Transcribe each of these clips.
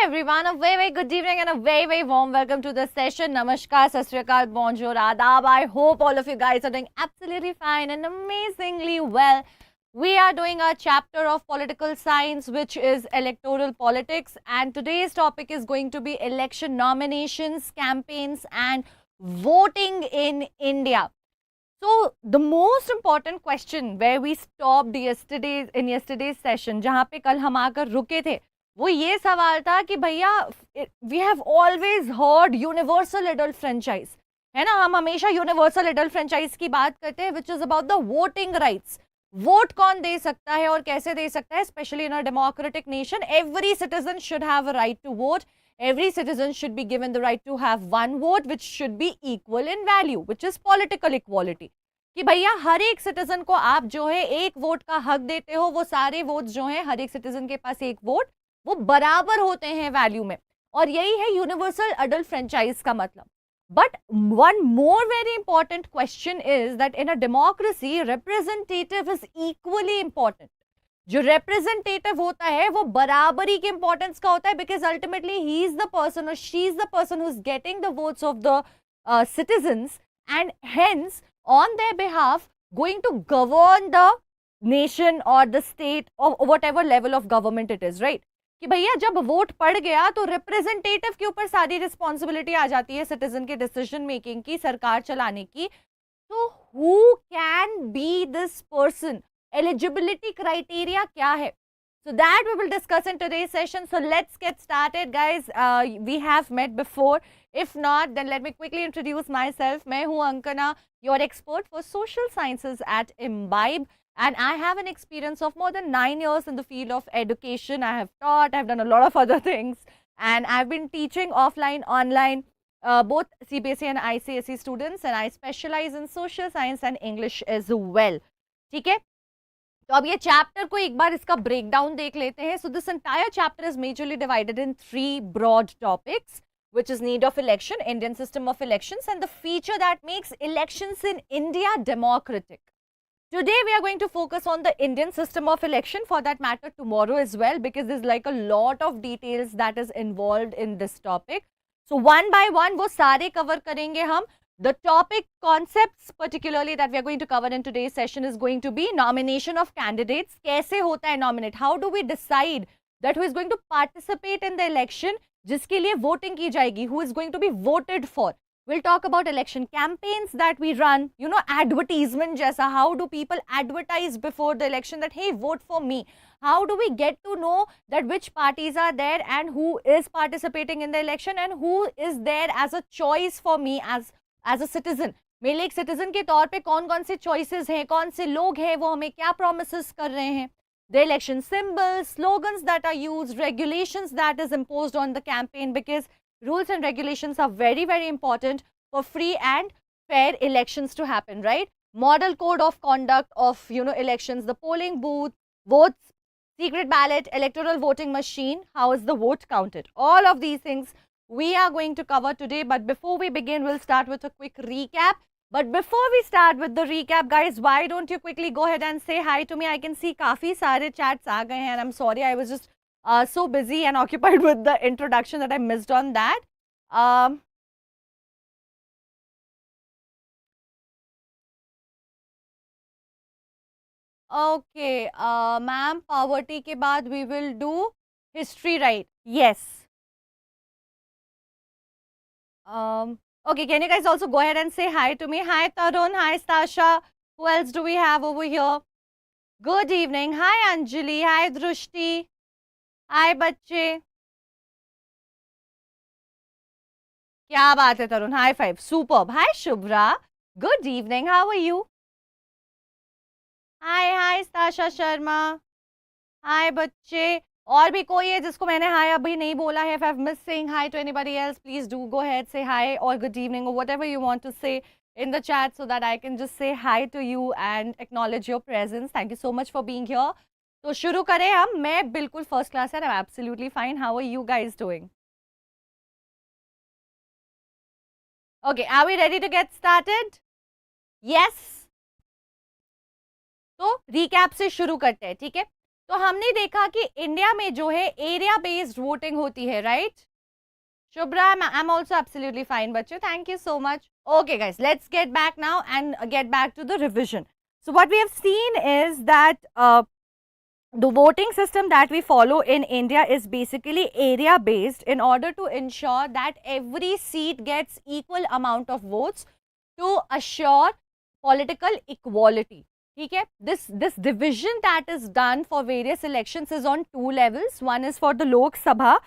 everyone, a very good evening and a very warm welcome to the session. Namaskar, Sat Sri Akal, bonjour, adab. I hope all of you guys are doing absolutely fine and amazingly well. We are doing a chapter of political science, which is electoral politics, and today's topic is going to be election nominations, campaigns and voting in India. So the most important question where we stopped yesterday's session, जहाँ पे कल हम आकर रुके थे, वो ये सवाल था कि भैया we have always heard universal adult franchise, है ना, हम हमेशा यूनिवर्सल एडल्ट फ्रेंचाइज की बात करते हैं, which is about the voting rights. Vote कौन दे सकता है और कैसे दे सकता है, specially in a democratic nation. Every citizen should have a right to vote. Every citizen should be given the right to have one vote, which should be equal in value, which is political equality. कि भैया हर एक citizen को आप जो है एक vote का हक देते हो, वो सारे वोट जो है हर एक सिटीजन के पास एक वोट, वो बराबर होते हैं वैल्यू में, और यही है यूनिवर्सल अडल्ट फ्रेंचाइज का मतलब. But one more very important question is that in a democracy representative is equally important. जो रिप्रेजेंटेटिव होता है वो बराबरी के इंपॉर्टेंस का होता है, because ultimately he is the person or she is the person who is getting the votes of the citizens and hence on their behalf going to govern the nation or the state or whatever level of government it is, right? कि भैया जब vote पड़ गया तो representative के ऊपर सारी responsibility आ जाती है सिटीजन के डिसीजन मेकिंग की, सरकार चलाने की. तो who can be this person, eligibility criteria क्या है? So that we will discuss in today's session. So let's get started, guys. We have met before. If not, then let me quickly introduce myself. मैं हूँ Ankana, your expert for social sciences at Embibe, and I have an experience of more than 9 years in the field of education. I have taught, I've done a lot of other things, and I've been teaching offline, online, both CBSE and ICSE students, and I specialize in social science and English as well. ठीक है? तो अब ये chapter को एक बार इसका breakdown देख लेते हैं. So this entire chapter is majorly divided in 3 broad topics, which is need of election, Indian system of elections, and the feature that makes elections in India democratic. Today we are going to focus on the Indian system of election, for that matter tomorrow as well, because there's like a lot of details that is involved in this topic. So one by one वो सारे cover करेंगे हम. The topic concepts particularly that we are going to cover in today's session is going to be nomination of candidates. कैसे होता है nominate? How do we decide that who is going to participate in the election, जिसके लिए voting की जाएगी, who is going to be voted for? We'll talk about election campaigns that we run, you know, advertisement जैसा. How do people advertise before the election that hey, vote for me? How do we get to know that which parties are there and who is participating in the election and who is there as a choice for me as a citizen? मेरे लिए एक citizen के तौर पे कौन कौन से choices हैं, कौन से लोग हैं, वो हमें क्या प्रोमिसेस कर रहे हैं. The election symbols, slogans that are used, regulations that is imposed on the campaign, because rules and regulations are very important for free and fair elections to happen, right? Model code of conduct of, you know, elections, the polling booth, votes, secret ballot, electoral voting machine, how is the vote counted? All of these things we are going to cover today. But before we begin, we'll start with a quick recap. But before we start with the recap, guys, why don't you quickly go ahead and say hi to me? I can see काफी सारे chats आ गए हैं, and I'm sorry, I was just so busy and occupied with the introduction that I missed on that. Okay, ma'am, poverty के बाद we will do history, right? Yes. Okay, can you guys also go ahead and say hi to me? Hi Tarun, hi Stasha. Who else do we have over here? Good evening. Hi Anjali, hi Drushti. Hi बच्चे. क्या बात है Tarun, high five, superb. Hi Shubhra, good evening, how are you? Hi hi Stasha Sharma. Hi बच्चे. और भी कोई है जिसको मैंने हाय अभी नहीं बोला है? If I've missed saying hi to anybody else, please do go ahead, say hi or good evening or whatever you want to say in the chat, so that I can just say hi to you and acknowledge your presence. Thank you so much for being here. तो शुरू करें हम. मैं बिल्कुल first class है, I'm absolutely fine. How are you guys doing? Okay, are we ready to get started? Yes. तो recap से शुरू करते हैं, ठीक है? तो हमने देखा कि इंडिया में जो है एरिया बेस्ड वोटिंग होती है, right? Shubhra, I'm also absolutely fine, Bachu. Thank you so much. Okay, guys, let's get back now and get back to the revision. So, what we have seen is that the voting system that we follow in India is basically area based in order to ensure that every seat gets equal amount of votes to assure political equality. Okay? This division that is done for various elections is on two levels. One is for the Lok Sabha,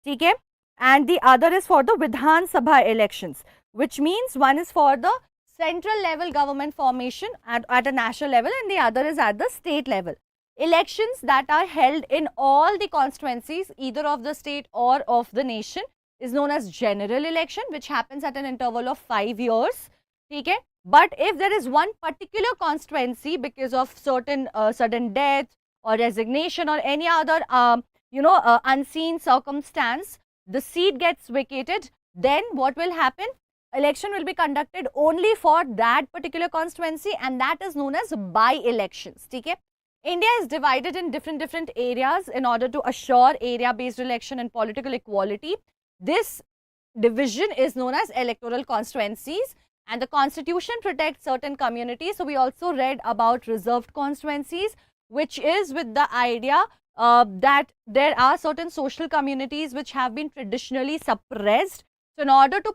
okay? And the other is for the Vidhan Sabha elections, which means one is for the central level government formation at a national level and the other is at the state level. Elections that are held in all the constituencies, either of the state or of the nation, is known as general election, which happens at an interval of 5 years. Okay? But if there is one particular constituency because of certain sudden death or resignation or any other unseen circumstance, the seat gets vacated, then what will happen? Election will be conducted only for that particular constituency and that is known as by-elections. Okay? India is divided in different areas in order to assure area-based election and political equality. This division is known as electoral constituencies and the constitution protects certain communities. So, we also read about reserved constituencies, which is with the idea that there are certain social communities which have been traditionally suppressed. So, in order to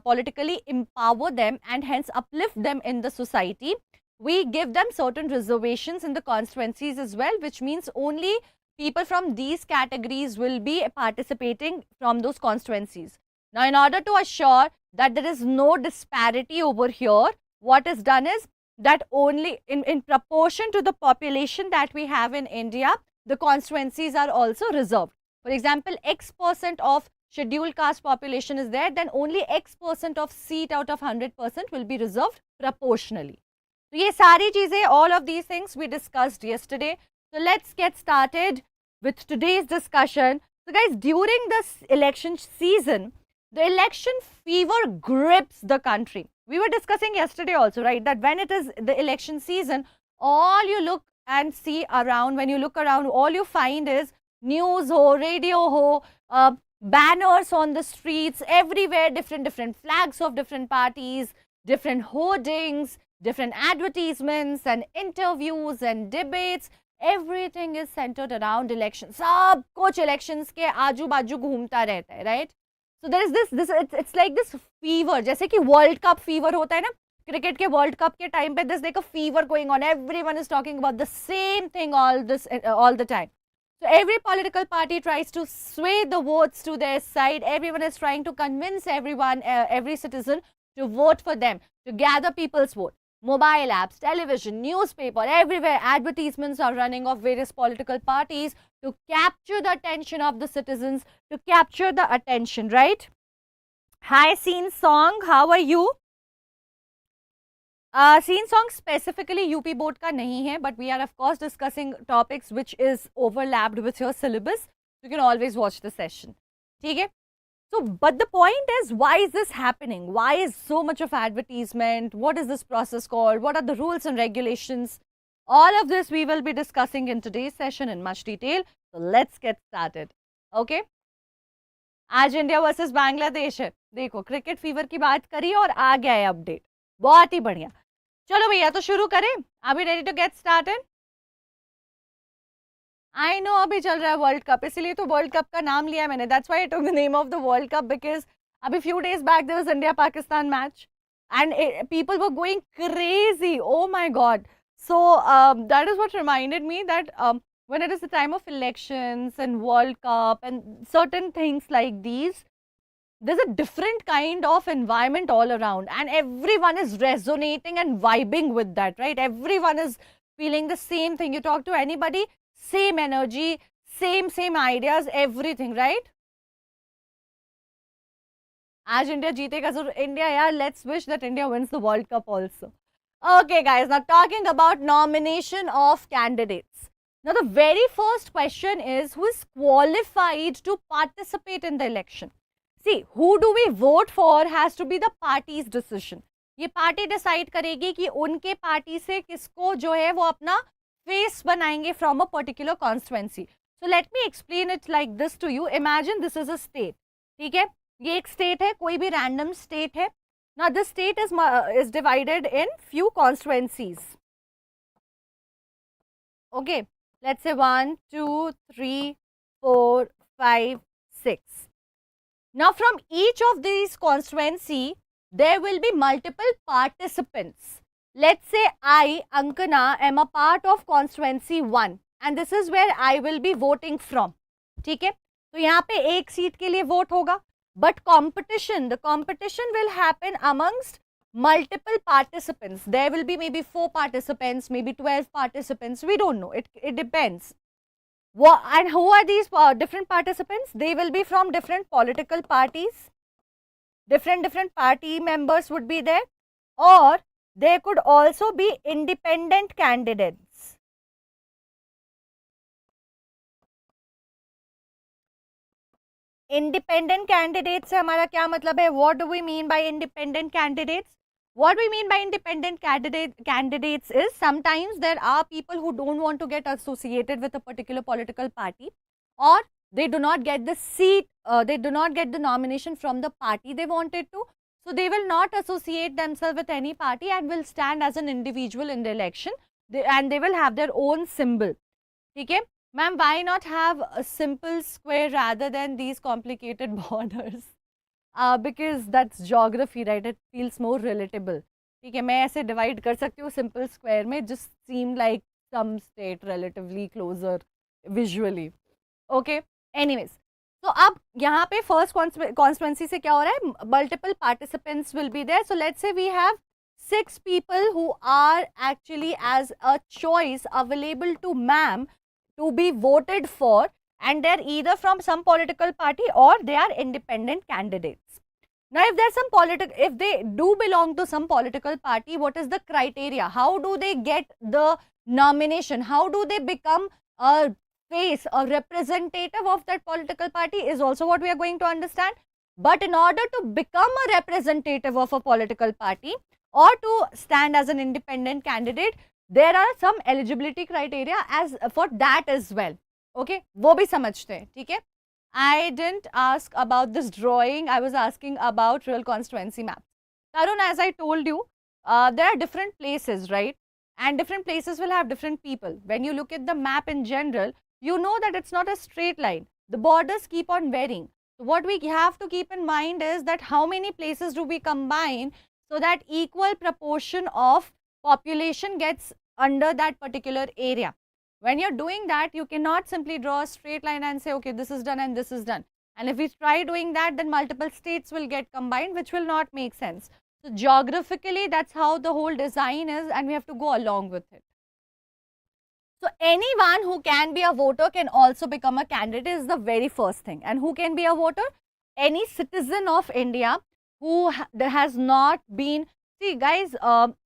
politically empower them and hence uplift them in the society, we give them certain reservations in the constituencies as well, which means only people from these categories will be participating from those constituencies. Now, in order to assure that there is no disparity over here, what is done is that only in proportion to the population that we have in India, the constituencies are also reserved. For example, X% of scheduled caste population is there, then only X% of seat out of 100% will be reserved proportionally. So, ye sari cheeze, all of these things we discussed yesterday. So, let's get started with today's discussion. So, guys, during this election season, the election fever grips the country. We were discussing yesterday also, right, that when it is the election season, all you look and see around, when you look around, all you find is news ho, radio ho, banners on the streets, everywhere, different flags of different parties, different hoardings, different advertisements and interviews and debates. Everything is centered around elections. सब कुछ elections के आजू बाजू घूमता रहता है, right? So there is this it's like this fever, जैसे कि World Cup fever होता है ना, cricket के World Cup के time पे there's like a fever going on. Everyone is talking about the same thing all the time. So every political party tries to sway the votes to their side. Everyone is trying to convince everyone, every citizen to vote for them, to gather people's vote. Mobile apps, television, newspaper, everywhere advertisements are running of various political parties to capture the attention of the citizens, to capture the attention, right? Hi, Scene Song, how are you? Scene Song specifically UP board का नहीं है, but we are of course discussing topics which is overlapped with your syllabus. You can always watch the session. ठीक है? So, but the point is, why is this happening? Why is so much of advertisement? What is this process called? What are the rules and regulations? All of this we will be discussing in today's session in much detail. So, let's get started. Okay? आज India versus Bangladesh है. देखो cricket fever की बात करी और आ गया है update. बहुत ही बढ़िया. चलो भैया तो शुरू करें. Are we ready to get started? I know अभी चल रहा है वर्ल्ड कप, इसीलिए तो वर्ल्ड कप का नाम लिया मैंने. That's why I took the name of the World Cup, because अभी few days back there was India-Pakistan match and people were going crazy. Oh my God. So that is what reminded me that when it is the time of elections and World Cup and certain things like these, there's a different kind of environment all around and everyone is resonating and vibing with that, right? Everyone is feeling the same thing. You talk to anybody, same energy, same ideas, everything, right? आज India जीतेगा जरूर. India यार, let's wish that India wins the World Cup also. Okay guys, now talking about nomination of candidates. Now the very first question is, who is qualified to participate in the election? See, who do we vote for has to be the party's decision. ये party decide करेगी कि उनके party से किसको जो है वो अपना face बनाएंगे from a particular constituency. So let me explain it like this to you. Imagine this is a state. ठीक है, ये एक state है, कोई भी random state है. Now this state is divided in few constituencies. Okay, let's say 1, 2, 3, 4, 5, 6. Now from each of these constituency, there will be multiple participants. Let's say I, Ankana, am a part of constituency 1 and this is where I will be voting from. ठीक है, तो यहाँ पे एक seat के लिए vote होगा, but the competition will happen amongst multiple participants. There will be maybe 4 participants, maybe 12 participants, we don't know, it depends. And who are these different participants? They will be from different political parties. Different party members would be there, or there could also be independent candidates. Independent candidates से हमारा क्या मतलब है? What do we mean by independent candidates? What we mean by independent candidates is sometimes there are people who don't want to get associated with a particular political party, or they do not get the seat, they do not get the nomination from the party they wanted to. So they will not associate themselves with any party and will stand as an individual in the election, and they will have their own symbol. Okay, ma'am, why not have a simple square rather than these complicated borders? Because that's geography, right? It feels more relatable. ठीक है, मैं ऐसे divide कर सकती हूँ simple square में, just seem like some state relatively closer visually. Okay, anyways, so अब यहाँ पे first constituency से क्या हो रहा है? Multiple participants will be there. So let's say we have 6 people who are actually as a choice available to ma'am to be voted for, and they're either from some political party or they are independent candidates. Now, if there's some if they do belong to some political party, what is the criteria? How do they get the nomination? How do they become a face, a representative of that political party is also what we are going to understand. But in order to become a representative of a political party or to stand as an independent candidate, there are some eligibility criteria as for that as well. Okay, वो भी समझते हैं, ठीक है? I didn't ask about this drawing. I was asking about real constituency maps. Tarun, as I told you, there are different places, right? And different places will have different people. When you look at the map in general, you know that it's not a straight line. The borders keep on varying. So what we have to keep in mind is that how many places do we combine so that equal proportion of population gets under that particular area. When you're doing that, you cannot simply draw a straight line and say, okay, this is done and this is done. And if we try doing that, then multiple states will get combined, which will not make sense. So geographically, that's how the whole design is, and we have to go along with it. So anyone who can be a voter can also become a candidate is the very first thing. And who can be a voter? Any citizen of India who has not been. See guys,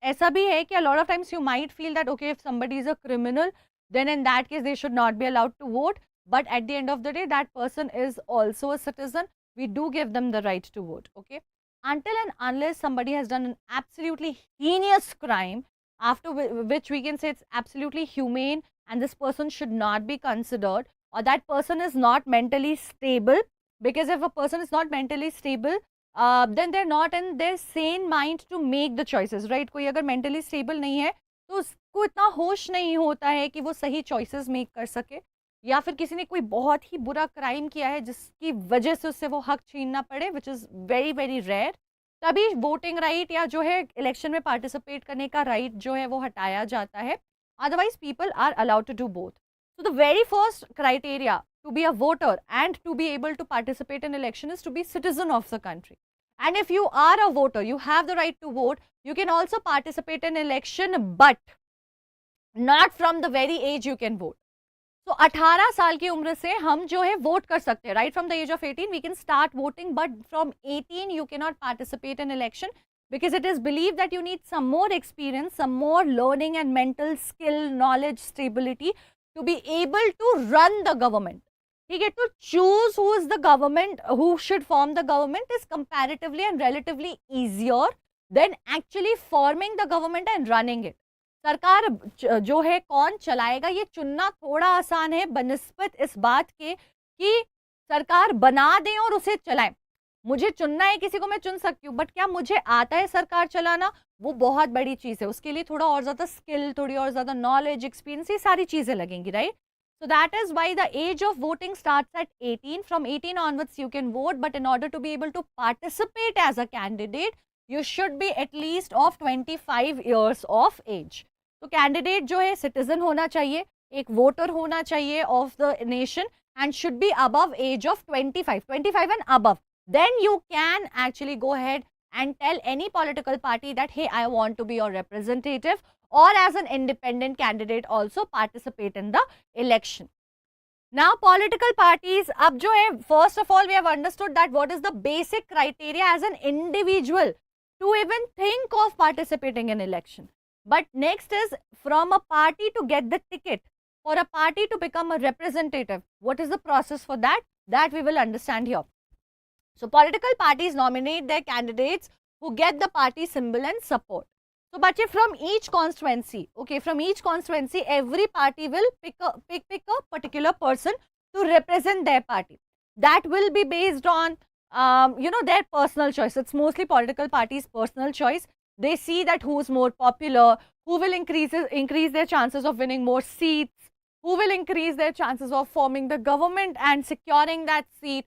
ऐसा भी है कि a lot of times you might feel that okay, if somebody is a criminal, then in that case they should not be allowed to vote. But at the end of the day, that person is also a citizen. We do give them the right to vote. Okay, until and unless somebody has done an absolutely heinous crime, after which we can say it's absolutely humane and this person should not be considered, or that person is not mentally stable. Because if a person is not mentally stable, then they're not in their sane mind to make the choices, right? कोई अगर mentally stable नहीं है तो उसको इतना होश नहीं होता है कि वो सही choices make कर सके, या फिर किसी ने कोई बहुत ही बुरा क्राइम किया है जिसकी वजह से उससे वो हक छीनना पड़े, which is very very rare, तभी वोटिंग राइट या जो है इलेक्शन में पार्टिसिपेट करने का राइट जो है वो हटाया जाता है. Otherwise people are allowed to do both. So the very first criteria to be a voter and to be able to participate in election is to be citizen of the country. And if you are a voter, you have the right to vote, you can also participate in election, but not from the very age you can vote. So 18 साल की उम्र से हम जो है vote कर सकते हैं. Right from the age of 18 we can start voting, but from 18 you cannot participate in election because it is believed that you need some more experience, some more learning and mental skill, knowledge, stability to be able to run the government. ठीक है, to choose who is the government, who should form the government is comparatively and relatively easier than actually forming the government and running it. सरकार जो है कौन चलाएगा ये चुनना थोड़ा आसान है बनिस्बत इस बात के कि सरकार बना दें और उसे चलाएं। मुझे चुनना है किसी को, मैं चुन सकती हूँ, बट क्या मुझे आता है सरकार चलाना, वो बहुत बड़ी चीज है। उसके लिए थोड़ा और ज्यादा स्किल, थोड़ी और ज्यादा नॉलेज, एक्सपीरियंस, ये सारी चीजें लगेंगी, right? So that is why the age of voting starts at 18. From 18 onwards you can vote, but in order to be able to participate as a candidate, you should be at least of 25 years of age. तो candidate जो है citizen होना चाहिए, एक voter होना चाहिए of the nation, and should be above age of 25 and above. Then you can actually go ahead and tell any political party that hey, I want to be your representative, or as an independent candidate also participate in the election. Now political parties, ab jo hai, first of all we have understood that what is the basic criteria as an individual to even think of participating in election. But next is from a party to get the ticket, for a party to become a representative, what is the process for that? That we will understand here. So political parties nominate their candidates who get the party symbol and support. So bache, from each constituency, okay, from each constituency every party will pick a particular person to represent their party. That will be based on their personal choice. It's mostly political parties' personal choice. They see that who's more popular, who will increase their chances of winning more seats, who will increase their chances of forming the government and securing that seat,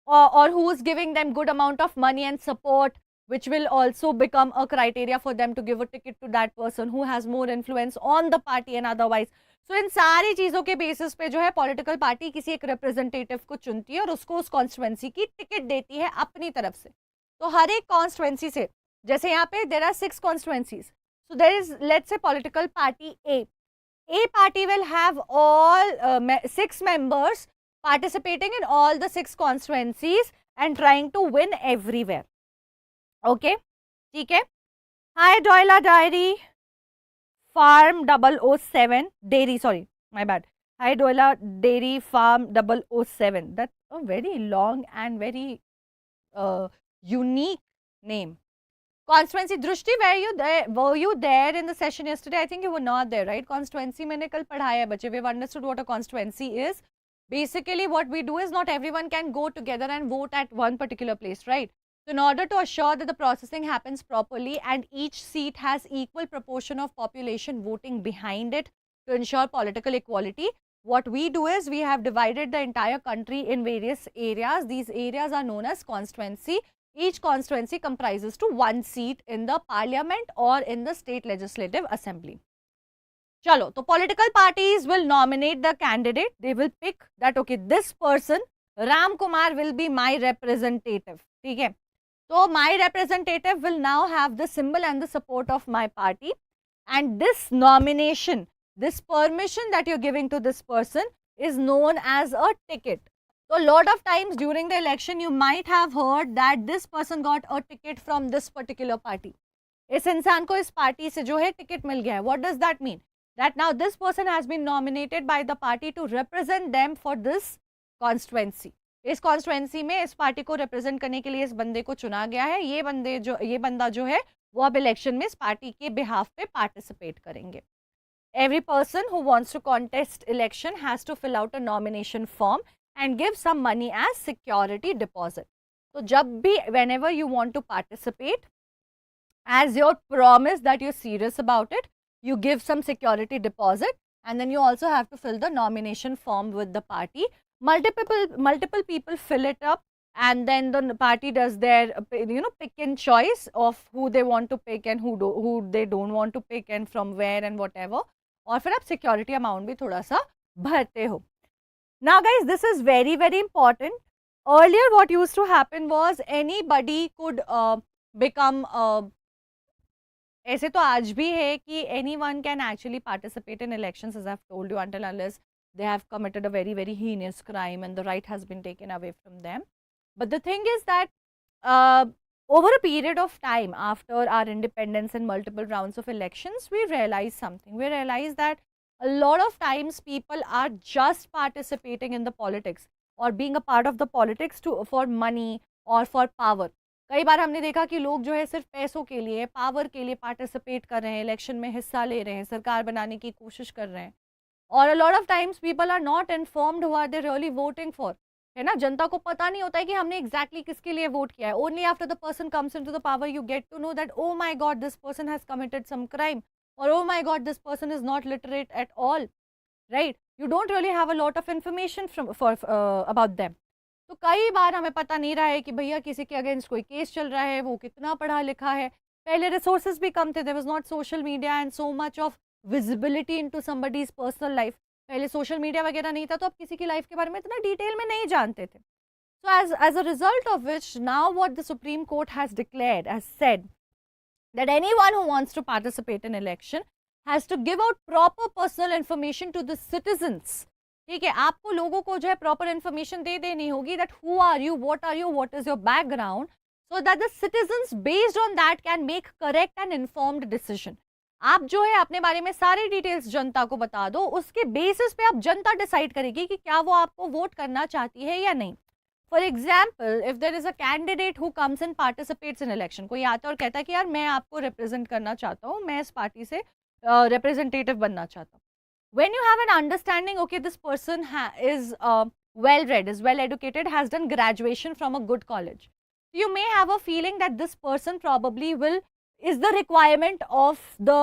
or who is giving them good amount of money and support, which will also become a criteria for them to give a ticket to that person who has more influence on the party and otherwise. So इन सारी चीजों के basis पे जो है political party किसी एक representative को चुनती है और उसको उस कॉन्स्टिट्यूएंसी की टिकट देती है अपनी तरफ से. तो हर एक कॉन्स्टिट्यूएंसी से, जैसे यहाँ पे there are 6 constituencies, so there is let's say political party A party will have all 6 members participating in all the 6 constituencies and trying to win everywhere. Okay, ठीक है. Hi Doyla Diary Farm 007 Dairy, sorry, my bad. Hi Doyla Dairy Farm 007. That's a very long and very unique name. Constituency, Drushti, were you there in the session yesterday? I think you were not there, right? Constituency मैंने कल पढ़ाया बच्चे. We've understood what a constituency is. Basically, what we do is not everyone can go together and vote at one particular place, right? So in order to assure that the processing happens properly and each seat has equal proportion of population voting behind it to ensure political equality, what we do is we have divided the entire country in various areas. These areas are known as constituency. Each constituency comprises to 1 seat in the parliament or in the state legislative assembly. Chalo, so political parties will nominate the candidate. They will pick that, okay, this person, Ram Kumar, will be my representative. Okay? So my representative will now have the symbol and the support of my party. And this nomination, this permission that you're giving to this person is known as a ticket. So a lot of times during the election, you might have heard that this person got a ticket from this particular party. इस इंसान को इस party से जो है ticket मिल गया है. What does that mean? That now this person has been nominated by the party to represent them for this constituency. इस constituency में इस पार्टी को represent करने के लिए इस बंदे को चुना गया है. ये बंदा जो है वो अब इलेक्शन में इस पार्टी के behalf पे participate करेंगे. Every person who wants to contest election has to fill out a nomination form and give some money as security deposit. So जब भी whenever you want to participate, as your promise that you're serious about it, you give some security deposit and then you also have to fill the nomination form with the party. Multiple people fill it up and then the party does their pick and choice of who they want to pick and who they don't want to pick and from where and whatever. और फिर आप security amount भी थोड़ा सा भरते हो. Now guys, this is very important. Earlier what used to happen was anybody could become ऐसे तो आज भी है कि anyone can actually participate in elections, as I've told you, until unless they have committed a very heinous crime and the right has been taken away from them. But the thing is that over a period of time after our independence and multiple rounds of elections, we realized something. We realized that a lot of times people are just participating in the politics or being a part of the politics for money or for power. कई बार हमने देखा कि लोग जो है सिर्फ पैसों के लिए, पावर के लिए पार्टिसिपेट कर रहे हैं, इलेक्शन में हिस्सा ले रहे हैं, सरकार बनाने की कोशिश कर रहे हैं। और a lot of times people are not informed who are they really voting for, है ना? जनता को पता नहीं होता है कि हमने एग्जैक्टली किसके लिए वोट किया है। Only after the person comes into the power you get to know that oh my God this person has committed some crime, और oh my God this person is not literate at all, right? You don't really have a lot of information from for about them. तो कई बार हमें पता नहीं रहा है कि भैया किसी के अगेंस्ट कोई केस चल रहा है, वो कितना पढ़ा लिखा है। पहले रिसोर्सेज भी कम थे, there was not social media and so much of visibility into somebody's personal life. पहले सोशल मीडिया वगैरह नहीं था, तो आप किसी की लाइफ के बारे में इतना डिटेल में नहीं जानते थे। So as a result of which, now what the Supreme Court has declared, has said that anyone who wants to participate in election has to give out proper personal information to the citizens. ठीक है, आपको लोगों को जो है proper information दे देनी होगी that who are you, what is your background, so that the citizens based on that can make correct and informed decision. आप जो है अपने बारे में सारी डिटेल्स जनता को बता दो, उसके बेसिस पे आप जनता डिसाइड करेगी कि क्या वो आपको वोट करना चाहती है या नहीं। For example, if there is a candidate who comes and participates in election, कोई आता है और कहता है कि यार मैं आपको रिप्रेजेंट करना चाहता हूँ, मैं इस पार्टी से रिप्रेजेंटेटिव बनना चाहता हूँ। When you have an understanding, okay, this person is well read, is well educated, has done graduation from a good college, you may have a feeling that this person probably is the requirement of the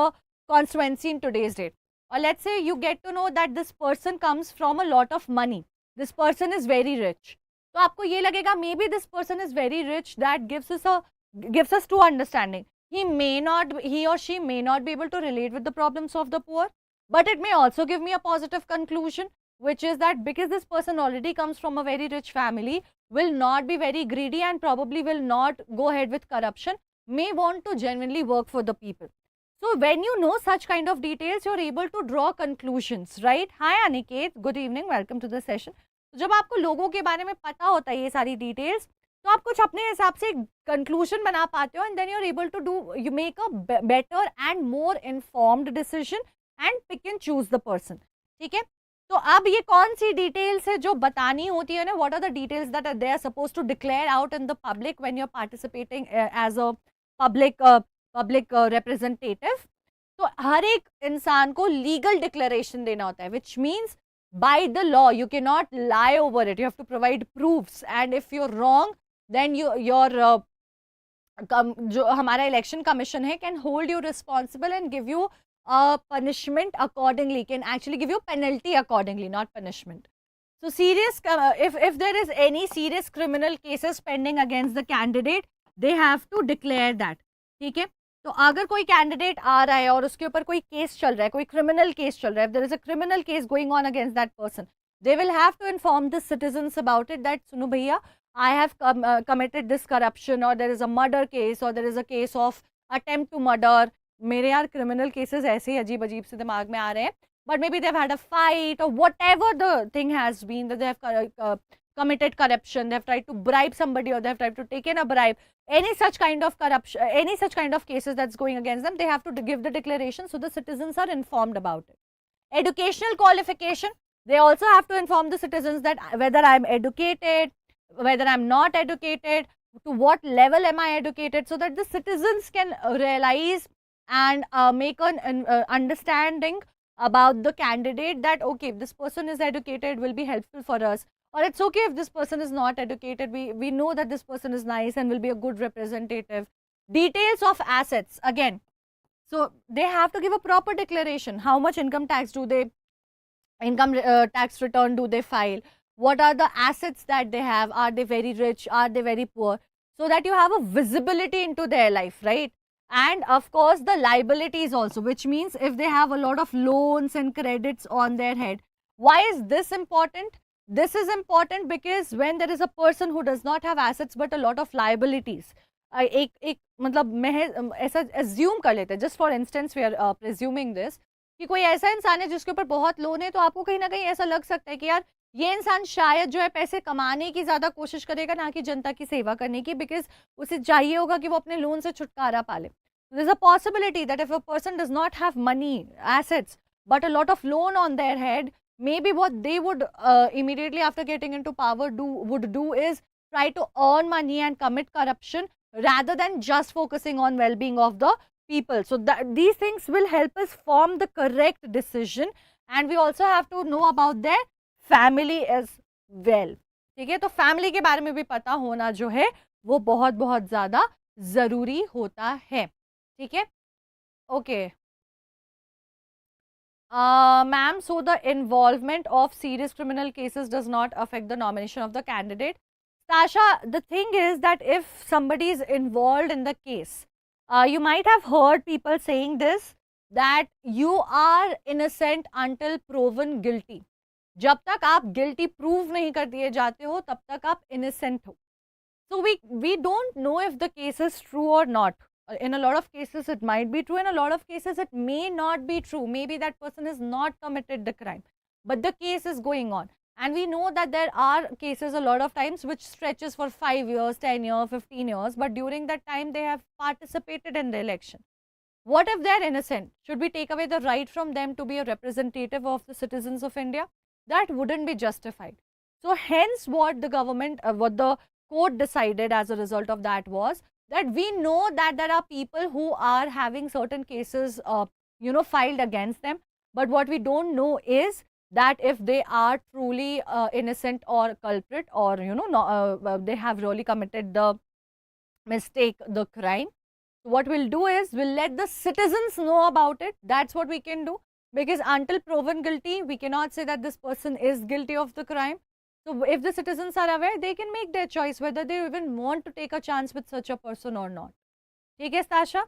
constituency in today's date. Or let's say you get to know that this person comes from a lot of money, this person is very rich, तो आपको ये लगेगा maybe this person is very rich, that gives us to understanding he or she may not be able to relate with the problems of the poor. But it may also give me a positive conclusion, which is that because this person already comes from a very rich family, will not be very greedy and probably will not go ahead with corruption, may want to genuinely work for the people. So when you know such kind of details, you're able to draw conclusions, right? Hi Aniket, good evening, welcome to the session. तो जब आपको लोगों के बारे में पता होता है ये सारी डिटेल्स, तो आप कुछ अपने हिसाब से कंक्लूजन बना पाते हो, and then you are able to do, you make a better and more informed decision and pick and choose the person. ठीक है, तो अब ये कौन सी डिटेल्स है जो बतानी होती है ना, what are the details that are they are suppose to declare out in the public when you are participating as a public representative. तो हर एक इंसान को लीगल डिक्लेरेशन देना होता है, which means by the law you can not lie over it, you have to provide proofs, and if you are wrong then your जो हमारा इलेक्शन कमीशन है can hold you responsible and give you punishment accordingly, can actually give you penalty accordingly, not punishment. So serious, if there is any serious criminal cases pending against the candidate, they have to declare that. ठीक है, तो अगर कोई candidate आ रहा है और उसके ऊपर कोई केस चल रहा है, कोई क्रिमिनल केस चल रहा है, if there is a criminal case going on against that person, they will have to inform the citizens about it that सुनो भैया, I have committed this corruption, or there is a murder case, or there is a case of attempt to murder. मेरे यार criminal cases ऐसे ही अजीब अजीब से दिमाग में आ रहे हैं, but maybe Dev had a fight और whatever the thing has been, they have committed corruption, they have tried to bribe somebody, or they have tried to take in a bribe, any such kind of corruption, any such kind of cases that's going against them, they have to give the declaration so the citizens are informed about it. Educational qualification, they also have to inform the citizens that whether I'm educated, whether I'm not educated, to what level am I educated, so that the citizens can realize and make an understanding about the candidate, that okay, if this person is educated, will be helpful for us, or it's okay if this person is not educated, we know that this person is nice and will be a good representative. Details of assets, again, so they have to give a proper declaration. How much income tax tax return do they file, what are the assets that they have, are they very rich, are they very poor, so that you have a visibility into their life, right? And of course the liabilities also, which means if they have a lot of loans and credits on their head. Why is this important? This is important because when there is a person who does not have assets but a lot of liabilities, एक मतलब मैं ऐसा assume कर लेते हैं, just for instance we are presuming this, कि कोई ऐसा इंसान है जिसके ऊपर बहुत लोन है, तो आपको कहीं ना कहीं ऐसा लग सकता है कि यार ये इंसान शायद जो है पैसे कमाने की ज़्यादा कोशिश करेगा, ना कि जनता की सेवा करने की, बिकॉज उसे चाहिए होगा कि वो अपने लोन से छुटकारा पाले. There is a possibility that if a person does not have money, assets, but a lot of loan on their head, maybe what they would immediately after getting into power would do is try to earn money and commit corruption rather than just focusing on well-being of the people. So that these things will help us form the correct decision, and we also have to know about their family as well. ठीक है, तो family के बारे में भी पता होना जो है वो बहुत बहुत ज़्यादा ज़रूरी होता है. ठीक है, okay ma'am, so the involvement of serious criminal cases does not affect the nomination of the candidate. Tasha, the thing is that if somebody is involved in the case, you might have heard people saying this, that you are innocent until proven guilty. जब तक आप guilty prove नहीं कर दिए जाते हो, तब तक आप innocent हो. So we don't know if the case is true or not. In a lot of cases it might be true, in a lot of cases it may not be true. Maybe that person has not committed the crime, but the case is going on. And we know that there are cases a lot of times which stretches for 5 years, 10 years, 15 years, but during that time they have participated in the election. What if they are innocent? Should we take away the right from them to be a representative of the citizens of India? That wouldn't be justified. So hence what the government, what the court decided as a result of that was that we know that there are people who are having certain cases, filed against them. But what we don't know is that if they are truly innocent or culprit, or they have really committed the mistake, the crime. What we'll do is we'll let the citizens know about it. That's what we can do, because until proven guilty, we cannot say that this person is guilty of the crime. So if the citizens are aware, they can make their choice whether they even want to take a chance with such a person or not. ठीक है Stasha?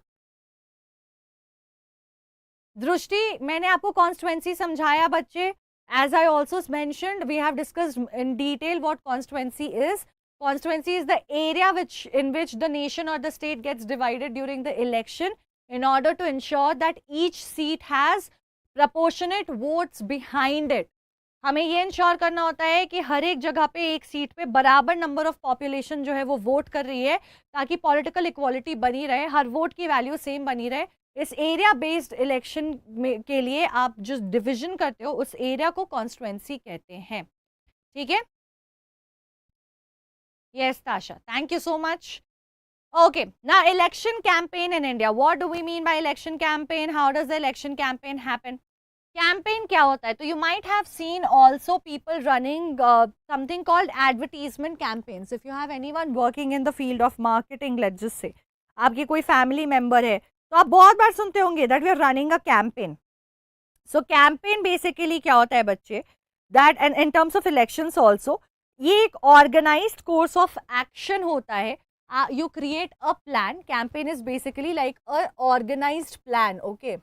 दृष्टि, मैंने आपको constituency समझाया बच्चे. As I also mentioned, we have discussed in detail what constituency is. Constituency is the area in which the nation or the state gets divided during the election in order to ensure that each seat has proportionate votes behind it. हमें ये ensure करना होता है कि हर एक जगह पे एक सीट पे बराबर नंबर ऑफ पॉपुलेशन जो है वो वोट कर रही है, ताकि पॉलिटिकल इक्वालिटी बनी रहे, हर वोट की वैल्यू सेम बनी रहे. इस एरिया बेस्ड इलेक्शन के लिए आप जो डिवीजन करते हो उस एरिया को कॉन्स्टिट्यूएंसी कहते हैं. ठीक है, यस ताशा, thank you so much. Okay, now election campaign in India. What do we mean by election campaign? How does the election campaign happen? Campaign क्या होता है? तो you might have seen also people running something called advertisement campaigns. If you have anyone working in the field of marketing, let's just say, आपकी कोई family member है, तो आप बहुत बार सुनते होंगे that we are running a campaign. So campaign basically क्या होता है बच्चे? That, and in terms of elections also, ये एक organized course of action होता है. You create a plan. Campaign is basically like a organized plan, okay?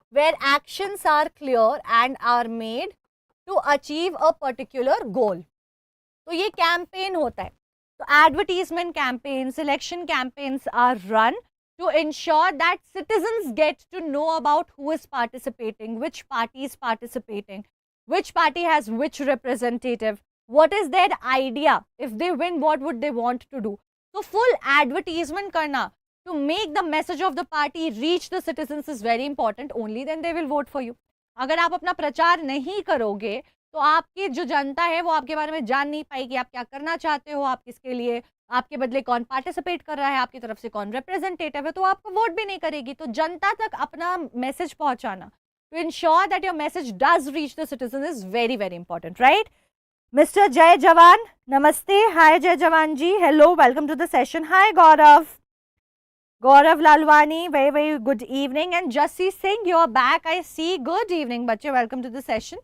Where actions are clear and are made to achieve a particular goal. तो ये campaign होता है. So advertisement campaigns, election campaigns are run to ensure that citizens get to know about who is participating, which party is participating, which party has which representative, what is their idea, if they win what would they want to do. So full advertisement karna to make the message of the party reach the citizens is very important. Only then they will vote for you. अगर आप अपना प्रचार नहीं करोगे तो आपकी जो जनता है वो आपके बारे में जान नहीं पाएगी, आप क्या करना चाहते हो, आप किसके लिए, आपके बदले कौन पार्टिसिपेट कर रहा है, आपकी तरफ से कौन रिप्रेजेंटेटिव है, तो आपको वोट भी नहीं करेगी. तो जनता तक अपना मैसेज पहुंचाना, to ensure that your message does reach the citizen, is very, very important, right? Mr. Jai Jawan, namaste. Hi Jai Jawan ji, hello, welcome to the session. Hi Gaurav. Gaurav Lalwani, very, very good evening. And Jassi Singh, you're back, I see. Good evening, bache, welcome to the session.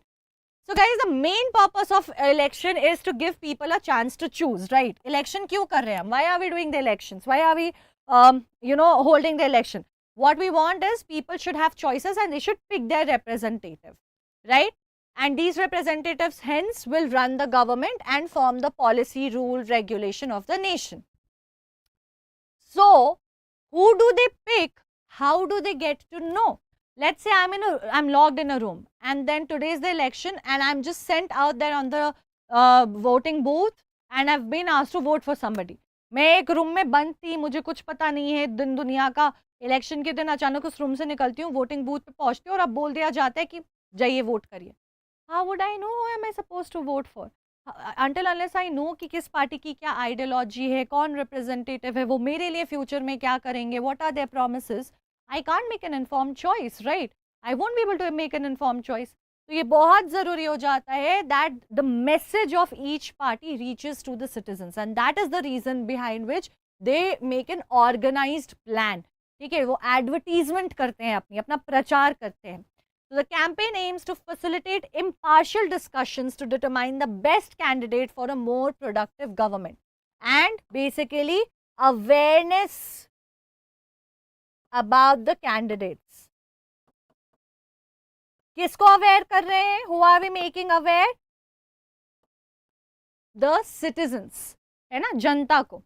So guys, the main purpose of election is to give people a chance to choose, right? Election क्यों कर रहे हैं? Why are we doing the elections? Why are we, holding the election? What we want is people should have choices and they should pick their representative, right? And these representatives hence will run the government and form the policy, rule, regulation of the nation. So, who do they pick? How do they get to know? Let's say I'm logged in a room, and then today is the election and I'm just sent out there on the voting booth and I've been asked to vote for somebody. मैं एक room में बंद थी, मुझे कुछ पता नहीं है दिन दुनिया का. इलेक्शन के दिन अचानक उस रूम से निकलती हूँ, वोटिंग बूथ पे पहुँचती हूँ और अब बोल दिया जाता है कि जाइए वोट करिए. How would I know who am I supposed to vote for? until unless I know कि किस पार्टी की क्या आइडियोलॉजी है, कौन रिप्रेजेंटेटिव है, वो मेरे लिए फ्यूचर में क्या करेंगे, what are their promises, I can't make an informed choice, right? I won't be able to make an informed choice. तो ये बहुत ज़रूरी हो जाता है that the message of each party reaches to the citizens, and that is the reason behind which they make an organized plan. ठीक है, वो एडवर्टीजमेंट करते हैं, अपना प्रचार करते हैं. So the campaign aims to facilitate impartial discussions to determine the best candidate for a more productive government, and basically awareness about the candidates. किसको अवेयर कर रहे हैं? Who are we making aware? The citizens, है ना, जनता को.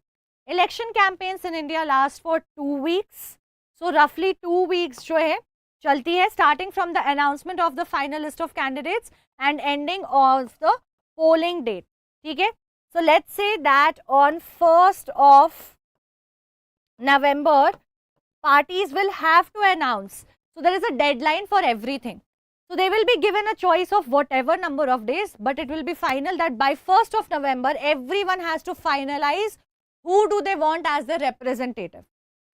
Election campaigns in India last for 2 weeks. So roughly 2 weeks जो है चलती है, starting from the announcement of the final list of candidates and ending of the polling date. ठीक है. So let's say that on 1st of November, parties will have to announce. So there is a deadline for everything. So they will be given a choice of whatever number of days, but it will be final that by 1st of November, everyone has to finalize who do they want as their representative.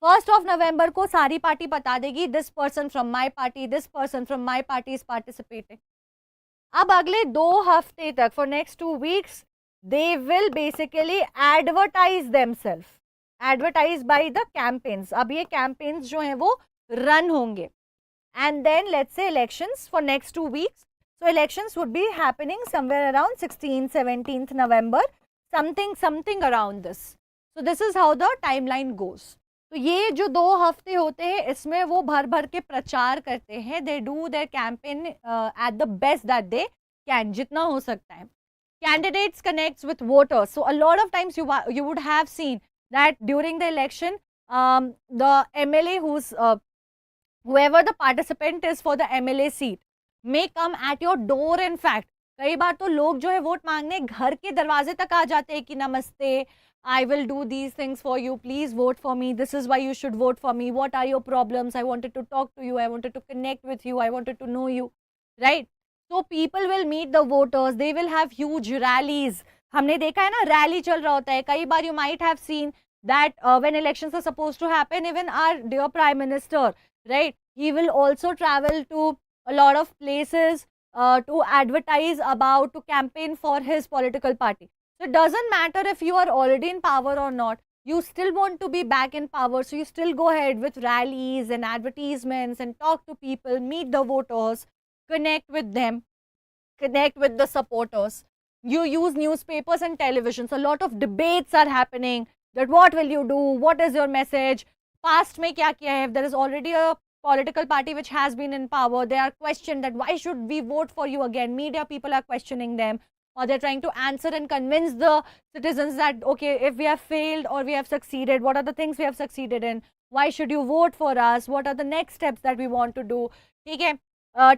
1st of November को सारी party बता देगी, this person from my party, this person from my party is participating. अब अगले 2 हफ्ते तक, for next 2 weeks, they will basically advertise themselves. Advertise by the campaigns. अब ये campaigns जो हैं वो run होंगे. And then let's say elections for next 2 weeks. So elections would be happening somewhere around 16th, 17th November, something around this. So this is how the timeline goes. तो ये जो 2 हफ्ते होते हैं, इसमें वो भर भर के प्रचार करते हैं. They do their campaign at the best that they can, जितना हो सकता है. Candidates connects with voters. So a lot of times you would have seen that during the election, the MLA whoever the participant is for the MLA seat may come at your door. In fact, कई बार तो लोग जो है vote मांगने घर के दरवाजे तक आ जाते हैं कि नमस्ते, I will do these things for you, please vote for me, this is why you should vote for me, what are your problems, I wanted to talk to you, I wanted to connect with you, I wanted to know you, right? So people will meet the voters, they will have huge rallies. हमने देखा है ना, rally चल रहा होता है. कई बार you might have seen that when elections are supposed to happen, even our dear Prime Minister, right, he will also travel to a lot of places to advertise about, to campaign for his political party. So it doesn't matter if you are already in power or not, you still want to be back in power, so you still go ahead with rallies and advertisements and talk to people, meet the voters, connect with them, connect with the supporters. You use newspapers and television, so a lot of debates are happening, that what will you do, what is your message, past mein kya kiya hai. If there is already a political party which has been in power, they are questioned that why should we vote for you again. Media people are questioning them, or they're trying to answer and convince the citizens that, okay, if we have failed or we have succeeded, what are the things we have succeeded in, why should you vote for us, what are the next steps that we want to do. ठीक है.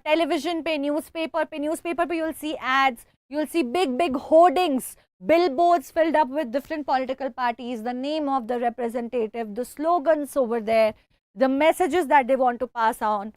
Television पे, newspaper पे you'll see ads, you'll see big hoardings, billboards filled up with different political parties, the name of the representative, the slogans over there, the messages that they want to pass on.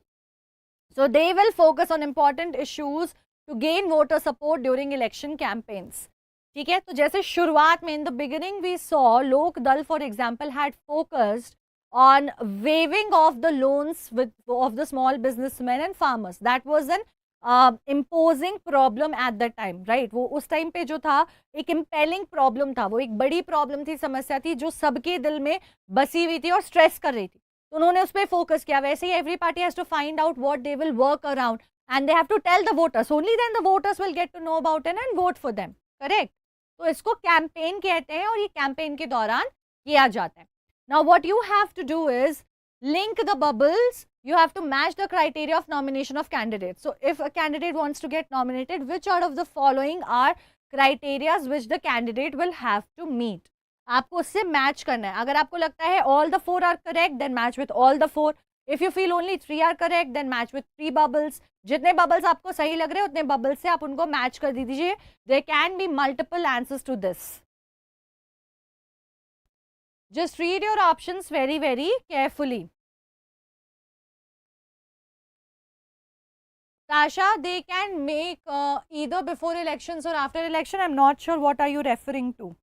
So they will focus on important issues to gain voter support during election campaigns. ठीक है. तो जैसे शुरुआत में, in the beginning we saw Lok Dal, for example, had focused on waiving off the loans of the small businessmen and farmers. That was an imposing problem at that time, right? वो उस time पे जो था एक impelling problem था, वो एक बड़ी problem थी, समस्या थी जो सबके दिल में बसी हुई थी और स्ट्रेस कर रही थी. तो उन्होंने उस पर फोकस किया. वैसे ही every party has to find out what they will work around, and they have to tell the voters. Only then the voters will get to know about it and vote for them. Correct? तो इसको campaign कहते हैं और ये campaign के दौरान किया जाता है. Now what you have to do is link the bubbles. You have to match the criteria of nomination of candidates. So if a candidate wants to get nominated, which out of the following are criteria which the candidate will have to meet? आपको उससे match करना है. अगर आपको लगता है all the 4 are correct, then match with all the 4. If you feel only 3 are correct, then match with 3 bubbles. जितने bubbles आपको सही लग रहे हैं उतने bubbles से आप उनको match कर दीजिए. There can be multiple answers to this. Just read your options very carefully. Tasha, they can make either before elections or after election. I'm not sure what are you referring to.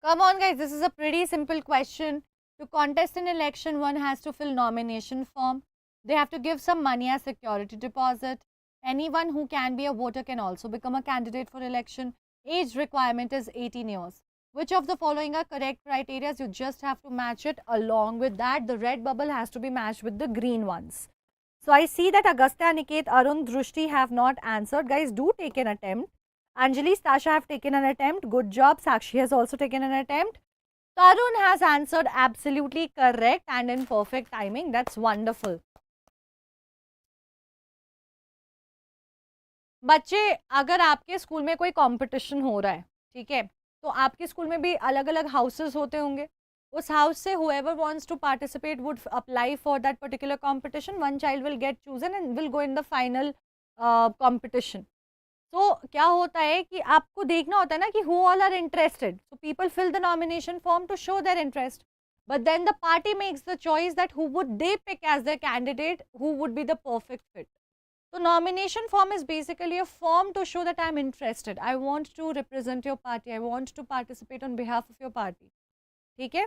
Come on, guys, this is a pretty simple question. To contest an election, one has to fill nomination form. They have to give some money as security deposit. Anyone who can be a voter can also become a candidate for election. Age requirement is 18 years. Which of the following are correct criteria? You just have to match it. Along with that, the red bubble has to be matched with the green ones. So I see that Agastya, Aniket, Arun, Drushti have not answered. Guys, do take an attempt. Anjali, Stasha have taken an attempt. Good job. Sakshi has also taken an attempt. Tarun has answered absolutely correct and in perfect timing. That's wonderful. बच्चे, अगर आपके school में कोई competition हो रहा है, ठीक है, तो आपके स्कूल में भी अलग अलग हाउसेस होते होंगे. उस हाउस से whoever wants to participate would apply for that particular competition. One child will get chosen and will go in the final competition. तो क्या होता है कि आपको देखना होता है ना कि who all are interested. So people fill the nomination form to show their interest. But then the party makes the choice that who would they pick as their candidate, who would be the perfect fit. So nomination form is basically a form to show that I am interested. I want to represent your party. I want to participate on behalf of your party. ठीक है?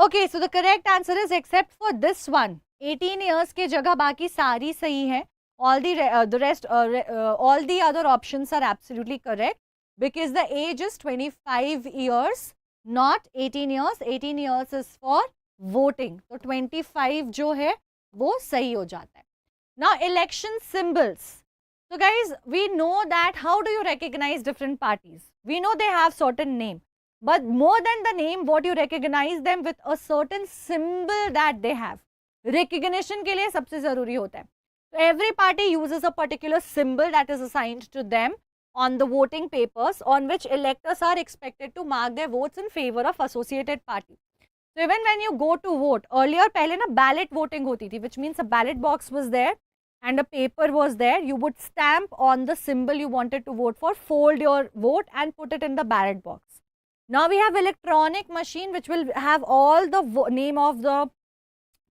Okay, so the correct answer is except for this one. 18 years के जगह बाकी सारी सही है. All the rest, all the other options are absolutely correct because the age is 25 years, not 18 years. 18 years is for voting. तो 25 जो है वो सही हो जाता है. Now election symbols. So guys, we know that how do you recognize different parties? We know they have certain name. But more than the name, what you recognize them with a certain symbol that they have. Recognition के लिए सबसे जरूरी होता है. So every party uses a particular symbol that is assigned to them on the voting papers on which electors are expected to mark their votes in favor of associated party. So even when you go to vote, earlier पहले ना ballot voting होती थी, which means a ballot box was there and a paper was there. You would stamp on the symbol you wanted to vote for, fold your vote and put it in the ballot box. Now we have electronic machine which will have all the name of the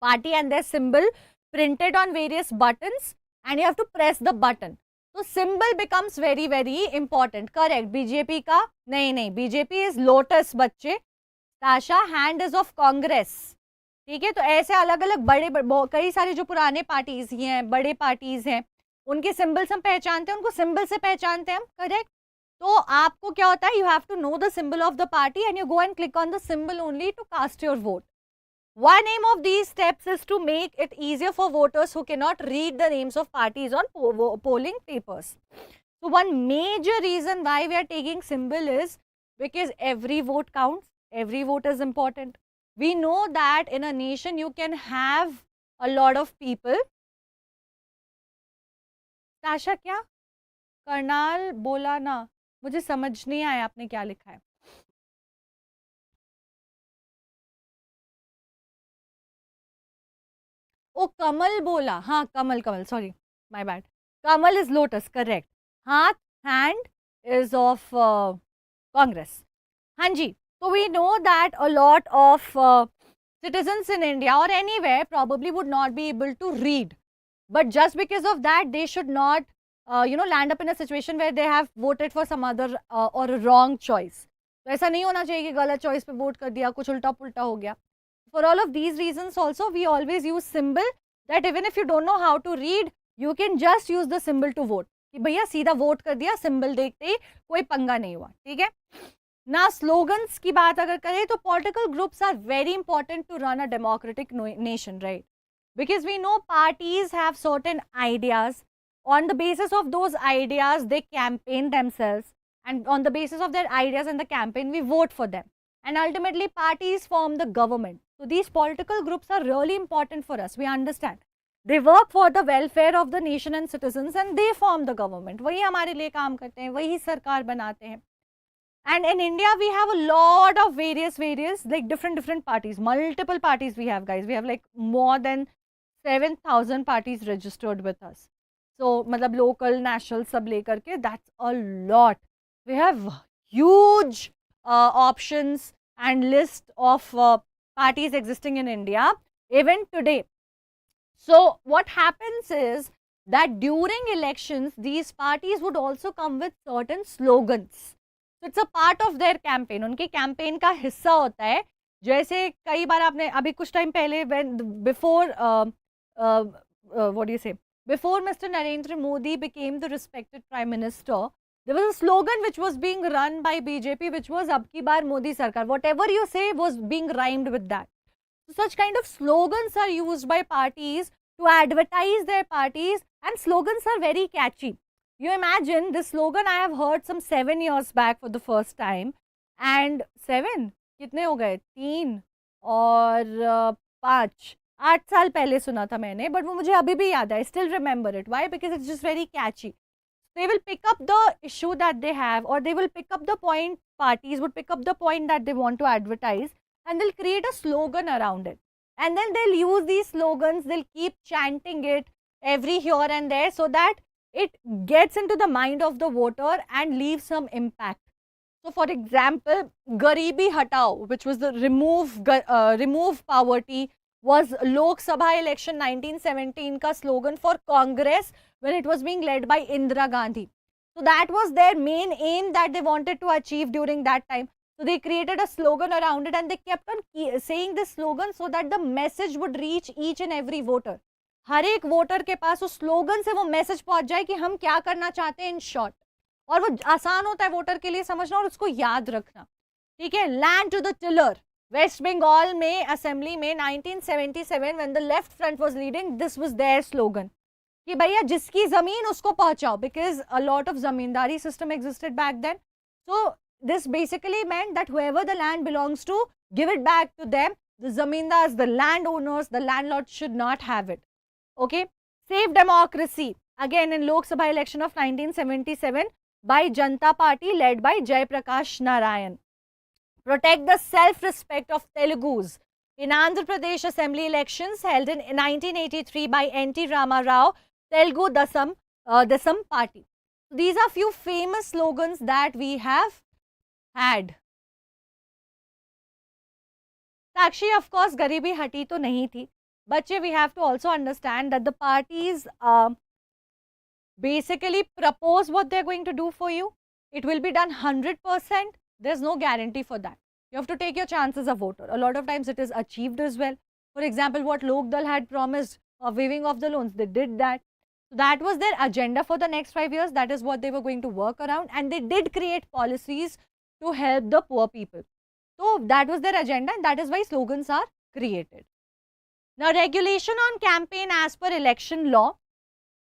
party and their symbol printed on various buttons and you have to press the button. So symbol becomes very important. Correct. BJP का नहीं BJP is lotus बच्चे. Tasha, hand is of Congress. ठीक है, तो ऐसे अलग अलग बड़े कई सारे जो पुराने पार्टीज ही हैं, बड़े पार्टीज हैं, उनके सिंबल्स हम पहचानते हैं, उनको सिंबल से पहचानते हैं हम. करेक्ट. तो आपको क्या होता है, you have to know the symbol of the party and you go and click on the symbol only to cast your vote. One aim of these steps is to make it easier for voters who cannot read the names of parties on polling papers. So one major reason why we are taking symbol is because every vote counts, every vote is important. We know that in a nation you can have a lot of people. ताशा क्या करनाल बोला ना, मुझे समझ नहीं आया आपने क्या लिखा है. ओ कमल बोला, हाँ कमल sorry my bad. Kamal is lotus, correct. Haath hand is of Congress. हाँ जी. तो we know that a lot of citizens in India or anywhere probably would not be able to read. But just because of that, they should not, land up in a situation where they have voted for some other or a wrong choice. तो ऐसा नहीं होना चाहिए कि गलत choice पे vote कर दिया, कुछ उल्टा पुल्टा हो गया. For all of these reasons also, we always use symbol that even if you don't know how to read, you can just use the symbol to vote. कि भैया सीधा वोट कर दिया, symbol देखते ही कोई पंगा नहीं हुआ. ठीक है. Now slogans की बात अगर करें तो political groups are very important to run a democratic nation, right? Because we know parties have certain ideas. On the basis of those ideas, they campaign themselves, and on the basis of their ideas and the campaign, we vote for them. And ultimately, parties form the government. So these political groups are really important for us. We understand. They work for the welfare of the nation and citizens, and they form the government. वही हमारे लिए काम करते हैं, वही सरकार बनाते हैं. And in India, we have a lot of various like different parties, multiple parties we have, guys. We have like more than 7,000 parties registered with us. So, मतलब local, national, सब लेकर के, that's a lot. We have huge options and list of parties existing in India even today. So, what happens is that during elections, these parties would also come with certain slogans. So, it's a part of their campaign. उनके campaign का हिस्सा होता है. जैसे कई बार आपने अभी कुछ टाइम पहले before what do you say? Before Mr. Narendra Modi became the respected Prime Minister, there was a slogan which was being run by BJP, which was "Ab ki baar Modi Sarkar." Whatever you say was being rhymed with that. So such kind of slogans are used by parties to advertise their parties, and slogans are very catchy. You imagine this slogan I have heard some 7 years back for the first time, and 7 कितने हो गए 3 और 5 8 साल पहले सुना था मैंने, but वो मुझे अभी भी याद है. I still remember it. Why? Because it's just very catchy. They will pick up the issue that they have, or they will pick up the point, parties would pick up the point that they want to advertise, and they'll create a slogan around it. And then they'll use these slogans, they'll keep chanting it every here and there so that it gets into the mind of the voter and leaves some impact. So for example, Garibi Hatao, which was the remove poverty, was Lok Sabha election 1917 ka slogan for Congress when it was being led by Indira Gandhi. So that was their main aim that they wanted to achieve during that time. So they created a slogan around it, and they kept on saying this slogan so that the message would reach each and every voter. हर एक voter के पास उस slogan से वो message पहुंच जाए कि हम क्या करना चाहते हैं इन शॉर्ट, और वो आसान होता है वोटर के लिए समझना और उसको याद रखना. ठीक है. Land to the tiller, West Bengal में असेंबली में 1977 when the Left Front was leading, this was their slogan कि भैया जिसकी जमीन उसको पहुंचाओ, because a lot of zamindari system existed back then. So this basically meant that whoever the land belongs to, give it back to them. The zamindars, the landowners, the landlords should not have it. Okay. Save democracy, again in Lok Sabha election of 1977 by Janata Party led by Jai Prakash Narayan. Protect the self-respect of Telugus. In Andhra Pradesh assembly elections held in 1983 by N.T. Rama Rao, Telugu Desam Party. These are few famous slogans that we have had. Sakshi, of course, Garibi Hati to nahi thi. Bachche, we have to also understand that the parties basically propose what they're going to do for you. It will be done 100%. There's no guarantee for that. You have to take your chances as a voter. A lot of times it is achieved as well. For example, what Lok Dal had promised of waiving of the loans, they did that. So that was their agenda for the next 5 years. That is what they were going to work around, and they did create policies to help the poor people. So that was their agenda, and that is why slogans are created. Now, regulation on campaign as per election law.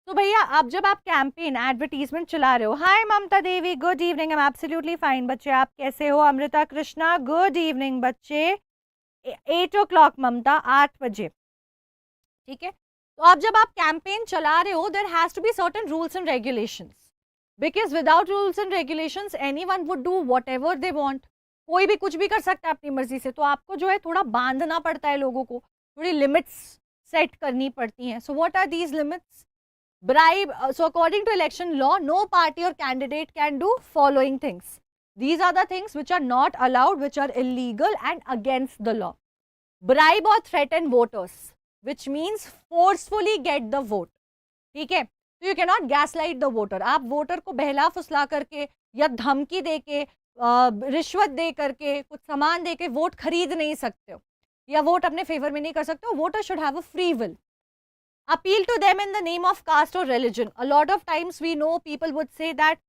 तो भैया अब जब आप campaign advertisement चला रहे हो, hi Mamata Devi, good evening, I am absolutely fine बच्चे, आप कैसे हो? अमृता कृष्णा, गुड इवनिंग बच्चे. 8 o'clock ममता, 8 बजे. ठीक है. तो अब जब आप कैंपेन चला रहे हो, there has to be certain rules and regulations, because without rules and regulations anyone would do whatever they want. कोई भी कुछ भी कर सकता है अपनी मर्जी से. तो आपको जो है थोड़ा बांधना पड़ता है लोगों को, थोड़ी लिमिट्स सेट करनी पड़ती हैं. So what are these limits? Bribe. So according to election law, no party or candidate can do following things. These are the things which are not allowed, which are illegal and against the law. Bribe or threaten voters, which means forcefully get the vote. ठीक है. So you cannot gaslight the voter. आप voter को बहला फुसला करके या धमकी देके, रिश्वत दे करके, कुछ सामान देके वोट खरीद नहीं सकते हो, या वोट अपने फेवर में नहीं कर सकते हो. Voter should have a free will. Appeal to them in the name of caste or religion. A lot of times we know people would say that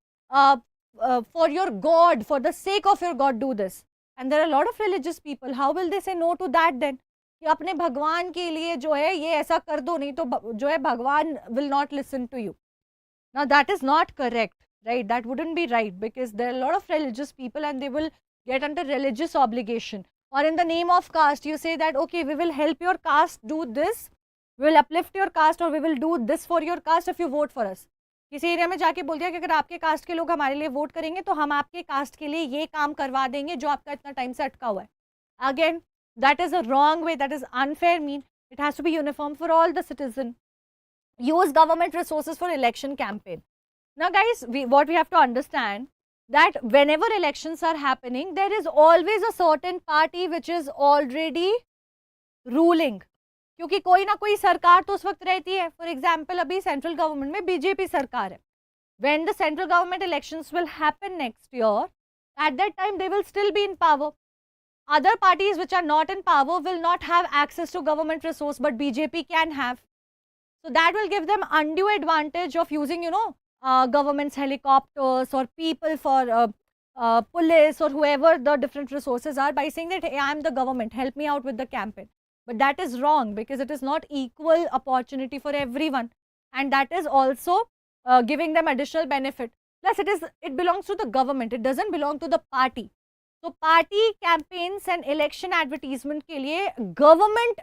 for your God, for the sake of your God, do this. And there are a lot of religious people. How will they say no to that then? कि अपने भगवान के लिए जो है ये ऐसा कर दो, नहीं तो जो है भगवान will not listen to you. Now that is not correct, right? That wouldn't be right, because there are a lot of religious people and they will get under religious obligation. or in the name of caste you say that okay, we will help your caste do this, we will uplift your caste, or we will do this for your caste if you vote for us. किसी area में जाके बोल दिया कि अगर आपके cast के लोग हमारे लिए वोट करेंगे तो हम आपके कास्ट के लिए ये काम करवा देंगे जो आपका इतना टाइम से अटका हुआ है. Again that is a wrong way, that is unfair mean. It has to be uniform for all the citizen. Use government resources for election campaign. Now guys, what we have to understand that whenever elections are happening, there is always a certain party which is already ruling. क्योंकि कोई ना कोई सरकार तो उस वक्त रहती है. फॉर एग्जाम्पल अभी सेंट्रल गवर्नमेंट में बीजेपी सरकार है. When the central government elections will happen next year, at that time they will still be in power. Other parties which are not in power will not have access to government resource, but BJP can have. So that will give them undue advantage of using, government's helicopters or people for police or whoever the different resources are, by saying that, hey, I am the government, help me out with the campaign. But that is wrong, because it is not equal opportunity for everyone, and that is also giving them additional benefit. Plus it belongs to the government, it doesn't belong to the party. तो party campaigns and election advertisement के लिए government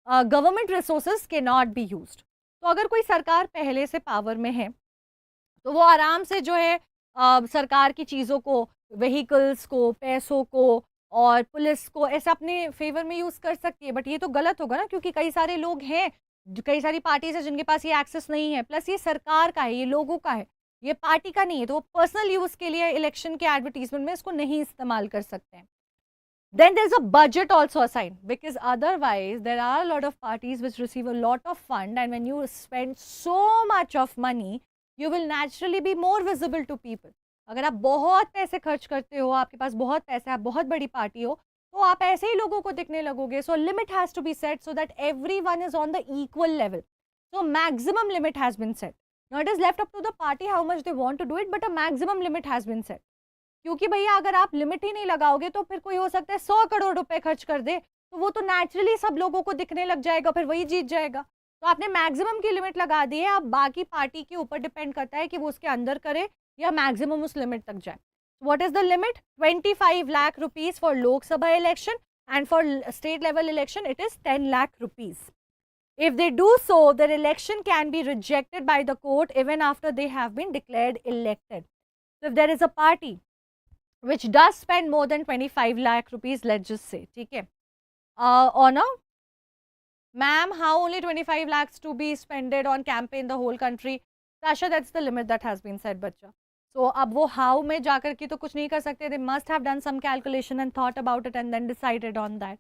government resources के not be used. तो अगर कोई सरकार पहले से पावर में है तो वो आराम से जो है सरकार की चीज़ों को, व्हीकल्स को, पैसों को और पुलिस को ऐसा अपने फेवर में यूज़ कर सकती है. बट ये तो गलत होगा ना, क्योंकि कई सारे लोग हैं, कई सारी पार्टीज है जिनके पास ये एक्सेस नहीं है. प्लस ये सरकार का है, ये लोगों का है, ये पार्टी का नहीं है. तो वो पर्सनल यूज़ के लिए इलेक्शन के एडवर्टीजमेंट में इसको नहीं इस्तेमाल कर सकते हैं. Then there is a budget also assigned, because otherwise there are a lot of parties which receive a lot of fund, and when you spend so much of money, you will naturally be more visible to people. अगर आप बहुत पैसे खर्च करते हो, आपके पास बहुत पैसा है, आप बहुत बड़ी पार्टी हो, तो आप ऐसे ही लोगों को दिखने लगोगे. So limit has to be set so that everyone is on the equal level. So maximum limit has been set. Now it is left up to the party how much they want to do it, but a maximum limit has been set. क्योंकि भैया अगर आप limit ही नहीं लगाओगे तो फिर कोई हो सकता है 100 करोड़ रुपए खर्च कर दे, तो वो तो नेचुरली सब लोगों को दिखने लग जाएगा, फिर वही जीत जाएगा. तो आपने मैक्सिमम की लिमिट लगा दी है, अब बाकी पार्टी के ऊपर डिपेंड करता है कि वो उसके अंदर करे या मैक्सिमम उस लिमिट तक जाए. What is the limit? 25 lakh rupees for Lok Sabha election, and for state level election it is 10 lakh rupees. If they do so, their election can be rejected by the court even after they have been declared elected. So if there is a party which does spend more than 25 lakh rupees, let's just say, ठीक है, on a, ma'am, how only 25 lakhs to be spended on campaign the whole country? Tasha, that's the limit that has been set, बच्चा. So अब वो how में जाकर के तो कुछ नहीं कर सकते. They must have done some calculation and thought about it and then decided on that,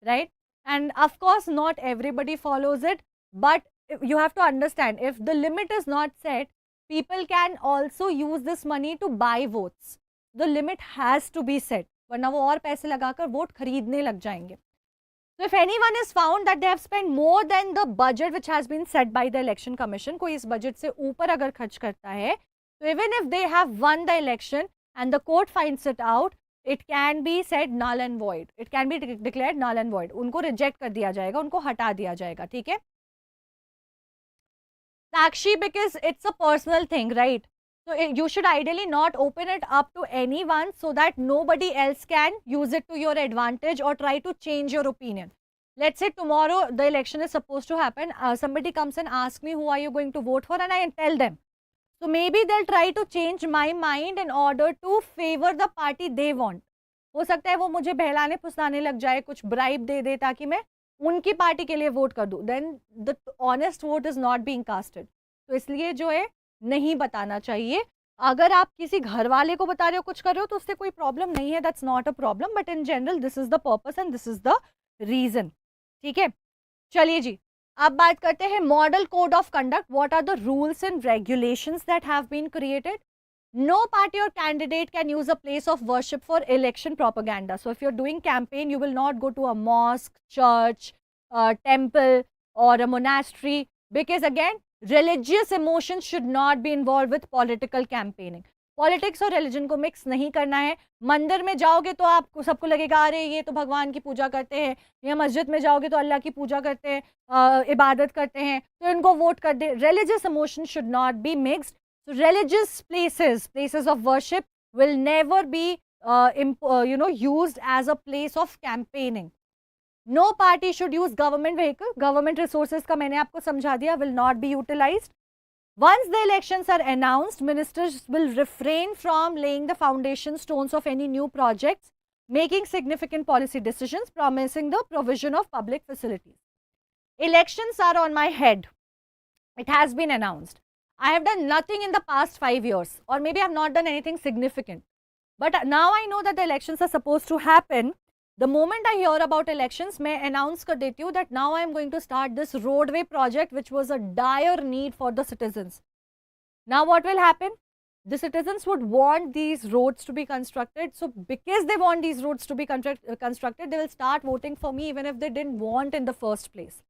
right? And of course not everybody follows it, but you have to understand, if the limit is not set, people can also use this money to buy votes. The limit has to be set, वरना वो और पैसे लगाकर vote खरीदने लग जाएंगे. So if anyone is found that they have spent more than the budget which has been set by the election commission, कोई इस budget से ऊपर अगर खर्च करता है, so even if they have won the election and the court finds it out, it can be said null and void. It can be declared null and void. उनको reject कर दिया जाएगा, उनको हटा दिया जाएगा, ठीक है? Sakshi, because it's a personal thing, right? So you should ideally not open it up to anyone so that nobody else can use it to your advantage or try to change your opinion. Let's say tomorrow the election is supposed to happen. Somebody comes and asks me who are you going to vote for, and I tell them. So maybe they'll try to change my mind in order to favor the party they want. हो सकता है वो मुझे बहलाने फुसलाने लग जाए, कुछ bribe दे दे ताकि मैं उनकी पार्टी के लिए वोट कर दूं. Then the honest vote is not being casted. तो इसलिए जो है नहीं बताना चाहिए. अगर आप किसी घर वाले को बता रहे हो कुछ कर रहे हो तो उससे कोई प्रॉब्लम नहीं है, that's not a problem, but in general this is the purpose and this is the reason. ठीक है, चलिए जी, अब बात करते हैं model code of conduct. What are the rules and regulations that have been created. No party or candidate can use a place of worship for election propaganda. So if you're doing campaign, you will not go to a mosque, church, temple or a monastery, because again, religious emotions should not be involved with political campaigning. Politics और religion को mix नहीं करना है. मंदिर में जाओगे तो आपको सबको लगेगा अरे ये तो भगवान की पूजा करते हैं, या मस्जिद में जाओगे तो अल्लाह की पूजा करते हैं, इबादत करते हैं, तो इनको वोट कर दे. Religious emotion should not be mixed. So religious places of worship will never be used as a place of campaigning. No party should use government vehicle. Government resources का मैंने आपको समझा दिया, will not be utilized. Once the elections are announced, ministers will refrain from laying the foundation stones of any new projects, making significant policy decisions, promising the provision of public facilities. Elections are on my head. It has been announced. I have done nothing in the past 5 years, or maybe I have not done anything significant. But now I know that the elections are supposed to happen. The moment I hear about elections, मैं announce कर देती हूँ that now I am going to start this roadway project, which was a dire need for the citizens. Now what will happen? The citizens would want these roads to be constructed. So because they want these roads to be constructed, they will start voting for me even if they didn't want in the first place.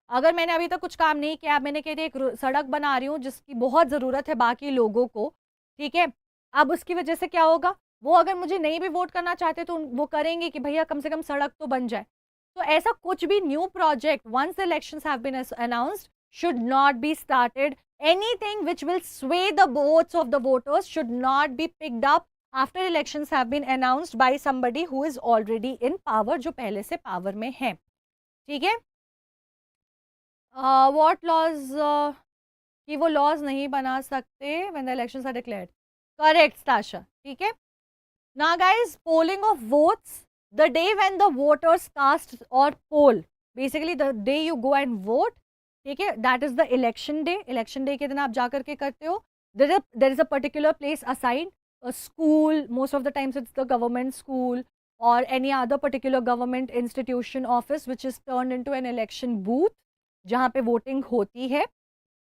अगर मैंने अभी तक कुछ काम नहीं किया, मैंने कह दिया एक सड़क बना रही हूँ जिसकी बहुत ज़रूरत है बाकी लोगों को, ठीक है, अब उसकी वजह से क्या होगा, वो अगर मुझे नहीं भी वोट करना चाहते तो वो करेंगे कि भैया कम से कम सड़क तो बन जाए. तो ऐसा कुछ भी new project once the elections have been announced should not be started. Anything which will sway the votes of the voters should not be picked up after elections have been announced by somebody who is already in power, जो पहले से power में है. ठीक है. What laws कि वो laws नहीं बना सकते when the elections are declared. Correct, Tasha. ठीक है. Now guys, polling of votes, the day when the voters cast or poll, basically the day you go and vote, ठीक है, that is the election day. Election day के दिन आप जा करके करते हो. There is a particular place assigned, a school, most of the times it's the government school or any other particular government institution office which is turned into an election booth, जहाँ पे voting होती है,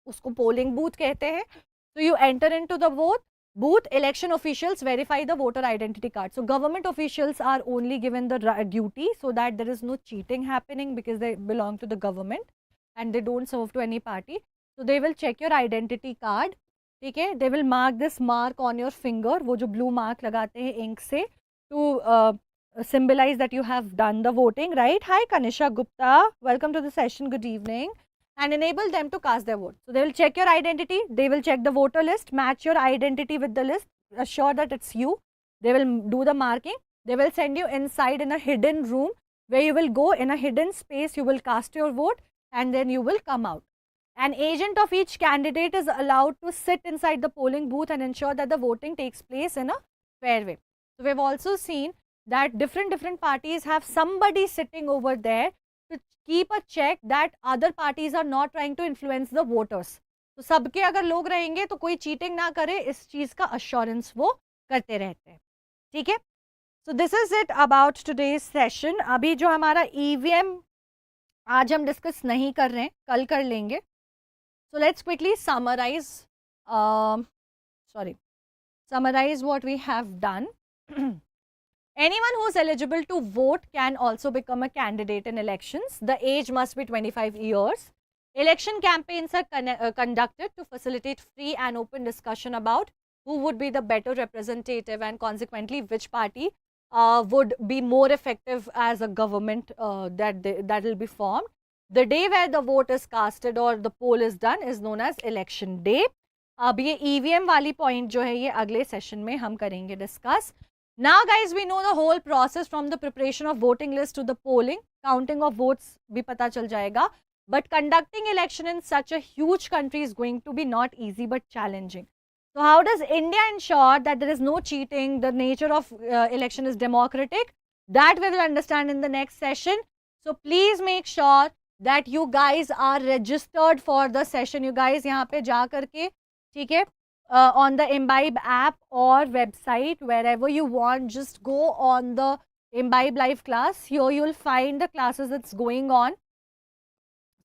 उसको polling booth कहते हैं. So you enter into the booth, election officials verify the voter identity card. So government officials are only given the duty so that there is no cheating happening because they belong to the government and they don't serve to any party. So they will check your identity card, ठीक है, they will mark this mark on your finger, वो जो blue mark लगाते हैं ink से, to symbolize that you have done the voting, right? Hi Kanisha Gupta, welcome to the session, good evening. And enable them to cast their vote. So they will check your identity, they will check the voter list, match your identity with the list, assure that it's you. They will do the marking, they will send you inside in a hidden room where you will go in a hidden space, you will cast your vote and then you will come out. An agent of each candidate is allowed to sit inside the polling booth and ensure that the voting takes place in a fair way. So we've also seen that different parties have somebody sitting over there to keep a check that other parties are not trying to influence the voters. तो सबके अगर लोग रहेंगे तो कोई cheating ना करे, इस चीज का अश्योरेंस वो करते रहते हैं. ठीक है. So this is it about today's session. अभी जो हमारा EVM आज हम डिस्कस नहीं कर रहे हैं, कल कर लेंगे. So let's quickly summarize what we have done. Anyone who is eligible to vote can also become a candidate in elections. The age must be 25 years. Election campaigns are conducted to facilitate free and open discussion about who would be the better representative and consequently which party would be more effective as a government that will be formed. The day where the vote is casted or the poll is done is known as election day. अब ये EVM वाली point जो है ये अगले session में हम करेंगे discuss. Now guys, we know the whole process from the preparation of voting list to the polling. Counting of votes भी पता चल जाएगा. But conducting election in such a huge country is going to be not easy but challenging. So how does India ensure that there is no cheating, the nature of election is democratic? That we will understand in the next session. So please make sure that you guys are registered for the session. You guys यहाँ पे जा करके, ठीक है, on the Imbibe app or website, wherever you want, just go on the Imbibe live class. Here you will find the classes that's going on.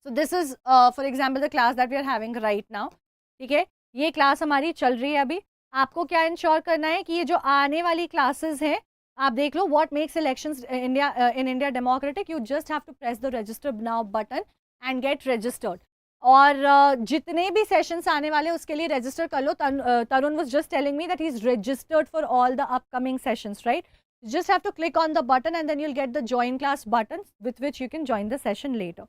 So this is for example the class that we are having right now. ठीक है, ये class हमारी चल रही है अभी. आपको क्या इंश्योर करना है कि ये जो आने वाली क्लासेस हैं आप देख लो. What makes elections in India democratic? You just have to press the register now button and get registered. और जितने भी सेशंस आने वाले उसके लिए रजिस्टर कर लो. तरुण was just telling me that he's registered for all the upcoming sessions, right? You just have to click on the button and then you'll get the join class button with which you can join the session later.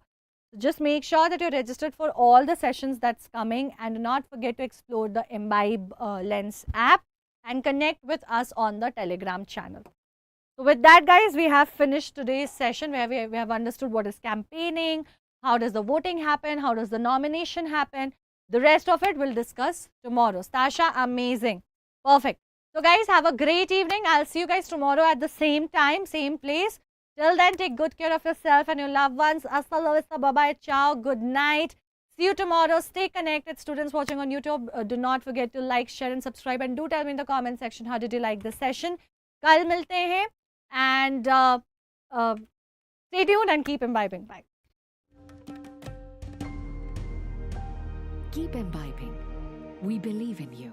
So just make sure that you're registered for all the sessions that's coming and do not forget to explore the Imbibe Lens app. and connect with us on the Telegram channel. So with that, guys, we have finished today's session where we have understood what is campaigning, how does the voting happen, how does the nomination happen. The rest of it we'll discuss tomorrow. Stasha, amazing. Perfect. So guys, have a great evening. I'll see you guys tomorrow at the same time, same place. Till then, take good care of yourself and your loved ones. Hasta la vista, bye-bye, ciao, good night. See you tomorrow. Stay connected. Students watching on YouTube, do not forget to like, share and subscribe. And do tell me in the comment section, how did you like this session? Kal milte hain. And stay tuned and keep imbibing. Bye. Keep imbibing. We believe in you.